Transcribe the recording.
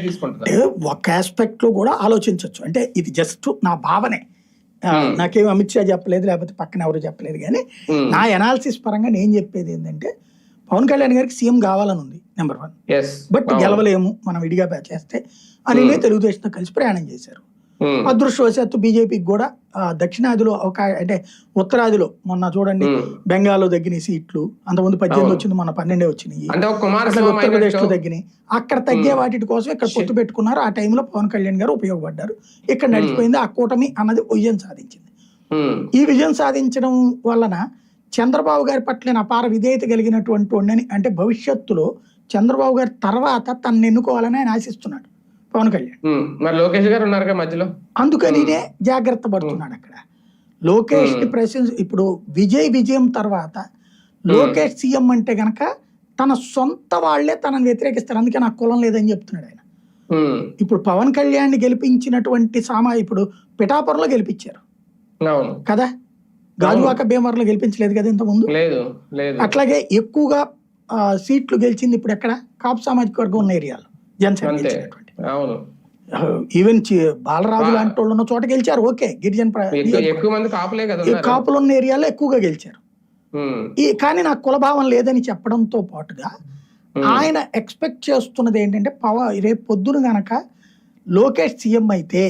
తీసుకుంటారు. అంటే ఒక ఆస్పెక్ట్ లో కూడా ఆలోచించవచ్చు. అంటే ఇది జస్ట్ నా భావనే, నాకేం అమిత్ షా చెప్పలేదు, లేకపోతే పక్కన ఎవరు చెప్పలేదు. కానీ నా ఎనాలిసిస్ పరంగా నేను చెప్పేది ఏంటంటే, పవన్ కళ్యాణ్ గారికి సీఎం కావాలని ఉంది నెంబర్ 1. బట్ గెలవలేము మనం విడిగా చేస్తే అని తెలుగుదేశంతో కలిసి ప్రయాణం చేశారు. అదృష్టవశాత్తు బీజేపీకి కూడా దక్షిణాదిలో అంటే ఉత్తరాదిలో మొన్న చూడండి బెంగాల్లో తగ్గిన సీట్లు, అంతకుముందు 18 వచ్చింది, మొన్న 12 వచ్చినాయి. ఉత్తరప్రదేశ్ లో తగ్గినాయి. అక్కడ తగ్గే వాటి కోసం ఇక్కడ పొత్తు పెట్టుకున్నారు. ఆ టైంలో పవన్ కళ్యాణ్ గారు ఉపయోగపడ్డారు. ఇక్కడ నడిచిపోయింది ఆ కూటమి అన్నది విజయం సాధించింది. ఈ విజయం సాధించడం వలన చంద్రబాబు గారి పట్ల అపార విధేయత కలిగినటువంటి వాడిని, అంటే భవిష్యత్తులో చంద్రబాబు గారి తర్వాత తనను ఎన్నుకోవాలని ఆయన ఆశిస్తున్నాడు పవన్ కళ్యాణ్. మరి లోకేష్ గారు ఉన్నారు మధ్యలో, అందుకనినే జాగ్రత్త పడుతున్నాడు అక్కడ. లోకేష్ కి ప్రెసెన్స్ ఇప్పుడు విజయం తర్వాత లోకేష్ సీఎం అంటే గనక తన సొంత వాళ్లే తనని వ్యతిరేకిస్తారు. అందుకే నాకు కులం లేదని చెప్తున్నాడు ఆయన. ఇప్పుడు పవన్ కళ్యాణ్ గెలిపించినటువంటి ఇప్పుడు పిఠాపురంలో గెలిపించారు కదా, గాజువాక భీమవరంలో గెలిపించలేదు కదా ఇంతకుముందు. అట్లాగే ఎక్కువగా సీట్లు గెలిచింది ఇప్పుడు ఎక్కడ, కాపు సామాజిక వర్గం ఉన్న ఏరియాలో జనసేన గెలిచినటువంటి. ఈవెన్ బాలరాజు లాంటి వాళ్ళు ఉన్న చోట గెలిచారు. ఓకే, గిరిజన కాపులు ఉన్న ఏరియాలో ఎక్కువగా గెలిచారు. కానీ నాకు కులభావం లేదని చెప్పడంతో పాటుగా ఆయన ఎక్స్పెక్ట్ చేస్తున్నది ఏంటంటే రేపు పొద్దున గనక లోకేష్ సీఎం అయితే